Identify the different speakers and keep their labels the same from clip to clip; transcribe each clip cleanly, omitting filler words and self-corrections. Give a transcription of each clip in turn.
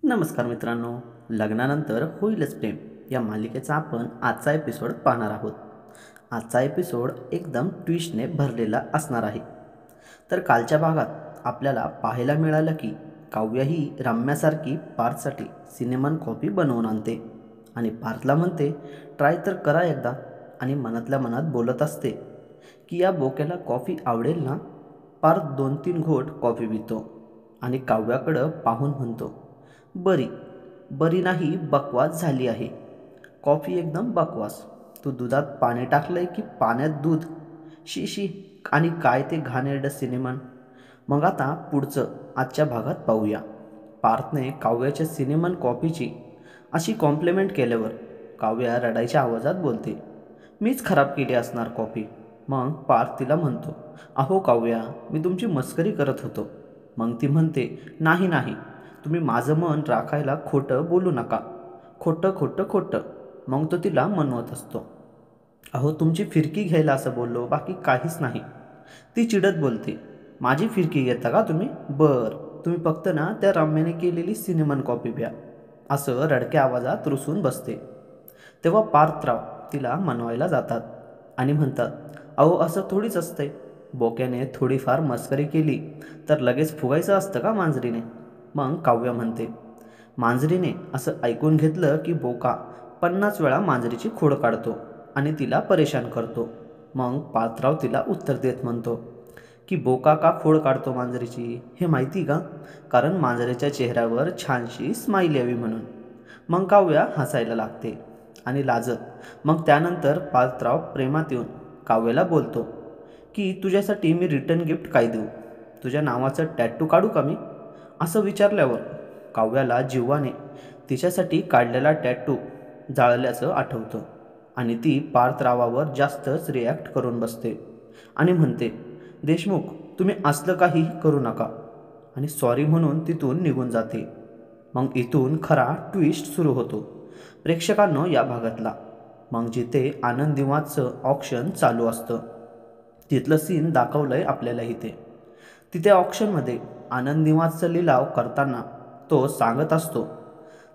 Speaker 1: नमस्कार मित्रांनो, लग्नानंतर होईलच प्रेम या मालिकेचा आपण आजचा एपिसोड पाहणार आहोत. आजचा एपिसोड एकदम ट्विस्टने भरलेला असणार आहे. तर कालच्या भागात आपल्याला पाहायला मिळालं की काव्या ही रम्यासारखी पार्थसाठी सिनेमन कॉपी बनवून आणते आणि पार्थला म्हणते ट्राय तर करा एकदा, आणि मनातल्या मनात बोलत असते की या बोक्याला कॉफी आवडेल ना. पार्थ 2-3 घोट कॉफी पितो आणि काव्याकडं पाहून म्हणतो, बरी बरी नाही, बकवास झाली आहे. कॉफी एकदम बकवास. तू दुधात पाणी टाकलंय की पाण्यात दूध? शी शी. आणि काय ते घाणेरडं सिनेमन. मग आता पुढचं आजच्या भागात पाहूया. पार्थने काव्याच्या सिनेमन कॉफीची अशी कॉम्प्लिमेंट केल्यावर काव्या रडायच्या आवाजात बोलते, मीच खराब केली असणार कॉफी. मग पार्थ तिला म्हणतो, अहो काव्या, मी तुमची मस्करी करत होतो. मग ती म्हणते, नाही नाही, तुम्ही माझं मन राखायला खोटं बोलू नका. खोटं खोटं खोटं. मग तो तिला म्हणवत असतो, अहो तुमची फिरकी घ्यायला असं बोललो, बाकी काहीच नाही. ती चिडत बोलते, माझी फिरकी घेता का तुम्ही? तुम्ही फक्त ना त्या रम्याने केलेली सिनेमन कॉपी प्या. असं रडक्या आवाजात रुसून बसते. तेव्हा पार्थराव तिला मनवायला जातात आणि म्हणतात, अहो असं थोडीच असतंय. बोक्याने थोडीफार मस्करी केली तर लगेच फुगायचं असतं का मांजरीने? मग काव्या म्हणते, मांजरीने असं ऐकून घेतलं की बोका 50 वेळा मांजरीची खोड काढतो आणि तिला परेशान करतो. मग पार्थराव तिला उत्तर देत म्हणतो की बोका का खोड काढतो मांजरीची हे माहिती का? कारण मांजरीच्या चेहऱ्यावर छानशी स्माईल यावी म्हणून. मग काव्या हसायला लागते आणि लाजत मग त्यानंतर पार्थराव प्रेमात येऊन काव्याला बोलतो की तुझ्यासाठी मी रिटर्न गिफ्ट काय देऊ? तुझ्या नावाचं टॅटू काढू का मी? असं विचारल्यावर काव्याला जिव्हाने तिच्यासाठी काढलेला टॅटू जाळल्याचं आठवतं आणि ती पार्थरावावर जास्तच रिॲक्ट करून बसते आणि म्हणते, देशमुख, तुम्ही असलं काही करू नका, आणि सॉरी म्हणून तिथून निघून जाते. मग इथून खरा ट्विस्ट सुरू होतो प्रेक्षकांनो या भागातला. मग जिथे आनंद निवासचं ऑक्शन चालू असतं तिथलं सीन दाखवलंय आपल्याला इथे. तिथे ऑक्शनमध्ये आनंद निवासचा लिलाव करताना तो सांगत असतो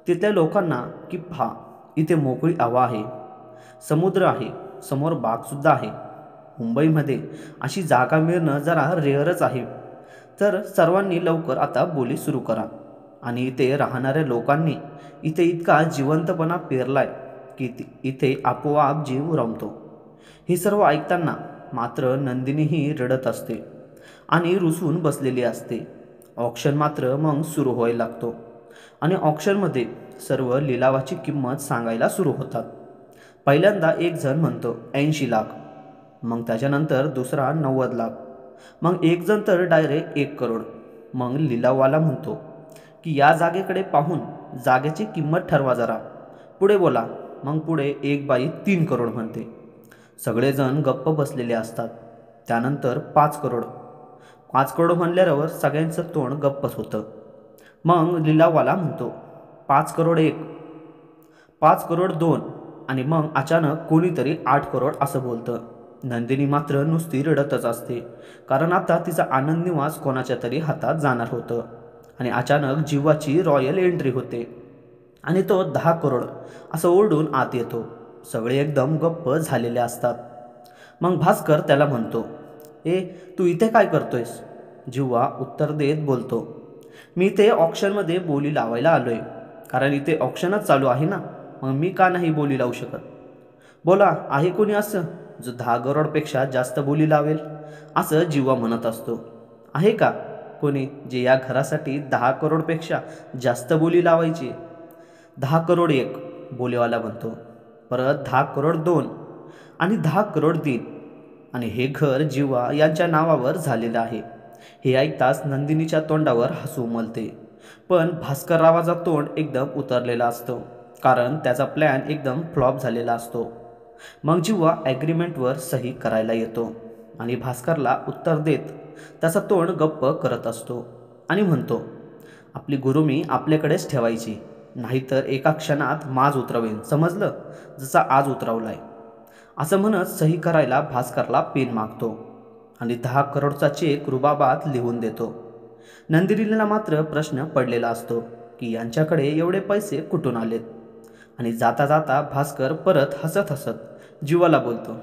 Speaker 1: तिथल्या लोकांना की पहा, इथे मोकळी हवा आहे, समुद्र आहे, समोर बागसुद्धा आहे. मुंबईमध्ये अशी जागा मिळणं जरा रेअरच आहे. तर सर्वांनी लवकर आता बोली सुरू करा. आणि इथे राहणाऱ्या लोकांनी इथे इतका जिवंतपणा पेरलाय की इथे आपोआप जीव रमतो. हे सर्व ऐकताना मात्र नंदिनीही रडत असते आणि रुसून बसलेली असते. ऑक्शन मात्र मग सुरू व्हायला लागतो आणि ऑक्शनमध्ये सर्व लिलावाची किंमत सांगायला सुरू होतात. पहिल्यांदा एक जण म्हणतो 80 लाख, मग त्याच्यानंतर दुसरा 90 लाख, मग एक जण तर डायरेक्ट 1 करोड. मग लिलाववाला म्हणतो की या जागेकडे पाहून जागेची किंमत ठरवा जरा, पुढे बोला. मग पुढे एक बाई 3 करोड म्हणते. सगळेजण गप्प बसलेले असतात. त्यानंतर 5 करोड. 5 करोड म्हणल्यावर सगळ्यांचं तोंड गप्पच होतं. मग लिलाववाला म्हणतो 5 करोड 1, 5 करोड 2, आणि मग अचानक कोणीतरी 8 करोड असं बोलतं. नंदिनी मात्र नुसती रडतच असते, कारण आता तिचा आनंद निवास कोणाच्या तरी हातात जाणार होतं. आणि अचानक जीवाची रॉयल एंट्री होते आणि तो 10 करोड असं ओरडून आत येतो. सगळे एकदम गप्प झालेले असतात. मग भास्कर त्याला म्हणतो, तू इथे काय करतोयस? जिव्हा उत्तर देत बोलतो, मी इथे ऑक्शनमध्ये बोली लावायला आलोय, कारण इथे ऑक्शनच चालू आहे ना, मग मी का नाही बोली लावू शकत? बोला, आहे कोणी असं जो 10 करोडपेक्षा जास्त बोली लावेल? असं जिव्हा म्हणत असतो. आहे का कोणी जे या घरासाठी 10 करोडपेक्षा जास्त बोली लावायची? 10 करोड 1, बोलीवाला म्हणतो. परत 10 करोड 2 आणि 10 करोड 3, आणि हे घर जिव्हा यांच्या नावावर झालेलं आहे. हे ऐकताच नंदिनीच्या तोंडावर हसू उमलते, पण भास्कररावाचं तोंड एकदम उतरलेलं असतं, कारण त्याचा प्लॅन एकदम फ्लॉप झालेला असतो. मग जिव्हा ॲग्रीमेंटवर सही करायला येतो आणि भास्करला उत्तर देत त्याचा तोंड गप्प करत असतो आणि म्हणतो, आपली गुरुमी आपल्याकडेच ठेवायची, नाहीतर एका क्षणात माज उतरवेन, समजलं, जसा आज उतरवलाय. असं म्हणत सही करायला भास्करला पेन मागतो आणि 10 करोडचा चेक रुबाबात लिहून देतो. नंदिनीला मात्र प्रश्न पडलेला असतो की यांच्याकडे एवढे पैसे कुठून आलेत. आणि जाता जाता भास्कर परत हसत हसत जीवाला बोलतो,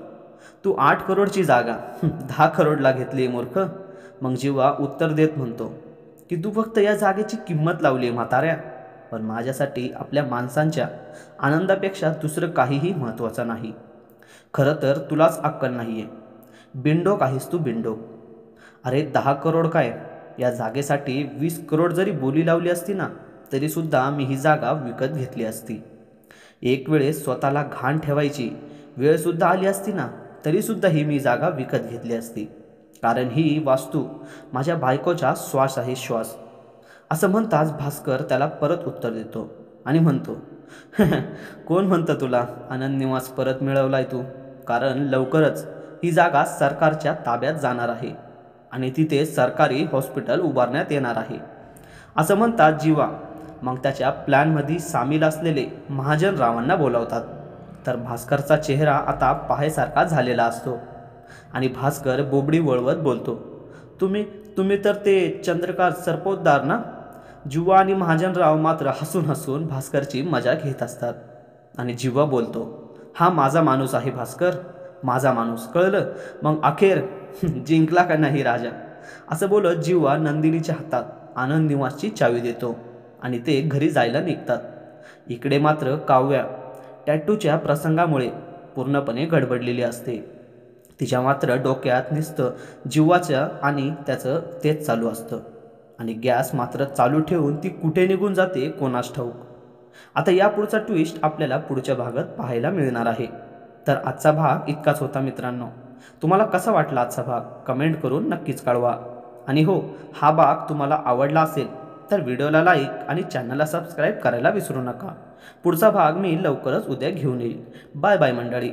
Speaker 1: तू 8 करोडची जागा 10 करोडला घेतली मूर्ख. मग जीवा उत्तर देत म्हणतो की तू फक्त या जागेची किंमत लावली आहे म्हाताऱ्या, पण माझ्यासाठी आपल्या माणसांच्या आनंदापेक्षा दुसरं काहीही महत्त्वाचं नाही. खरं तर तुलाच अक्कल नाही आहे. बिंडोक आहेस तू, बिंडोक. अरे 10 करोड काय, या जागेसाठी 20 करोड जरी बोली लावली असती ना तरीसुद्धा मी ही जागा विकत घेतली असती. एक वेळेस स्वतःला घाण ठेवायची वेळसुद्धा आली असती ना तरीसुद्धा ही मी जागा विकत घेतली असती. कारण ही वास्तू माझ्या बायकोचा श्वास आहे, श्वास. असं म्हणताच भास्कर त्याला परत उत्तर देतो आणि म्हणतो, कोण म्हणतं तुला आनंद निवास परत मिळवलाय तू? कारण लवकरच ही जागा सरकारच्या ताब्यात जाणार आहे आणि तिथे सरकारी हॉस्पिटल उभारण्यात येणार आहे. असं म्हणतात जीवा मग त्याच्या प्लॅनमध्ये सामील असलेले महाजनरावांना बोलावतात. तर भास्करचा चेहरा आता पाहायसारखा झालेला असतो आणि भास्कर बोबडी वळवत बोलतो, तुम्ही तुम्ही तर ते चंद्रकांत सरपोतदार ना? जीवा आणि महाजनराव मात्र हसून हसून भास्करची मजा घेत असतात. आणि जीवा बोलतो, हा माझा माणूस आहे भास्कर, माझा माणूस, कळलं? मग अखेर जिंकला का नाही राजा? असं बोलत जीवा नंदिनीच्या हातात आनंद निवासची चावी देतो आणि ते घरी जायला निघतात. इकडे मात्र काव्या टॅटूच्या प्रसंगामुळे पूर्णपणे गडबडलेली असते. तिच्या मात्र डोक्यात नुसतं जीवाचं आणि त्याचं तेच चालू असतं आणि गॅस मात्र चालू ठेवून ती कुठे निघून जाते कोणास ठाऊक. आता या पुढचा ट्विस्ट आपल्याला पुढच्या भागात पाहायला मिळणार आहे. तर आजचा भाग इतकाच होता मित्रांनो. तुम्हाला कसा वाटला आजचा भाग कमेंट करून नक्कीच कळवा. आणि हो, हा भाग तुम्हाला आवडला असेल तर व्हिडिओला लाईक आणि चॅनलला सबस्क्राईब करायला विसरू नका. पुढचा भाग मी लवकरच उद्या घेऊन येईल. बाय बाय मंडळी.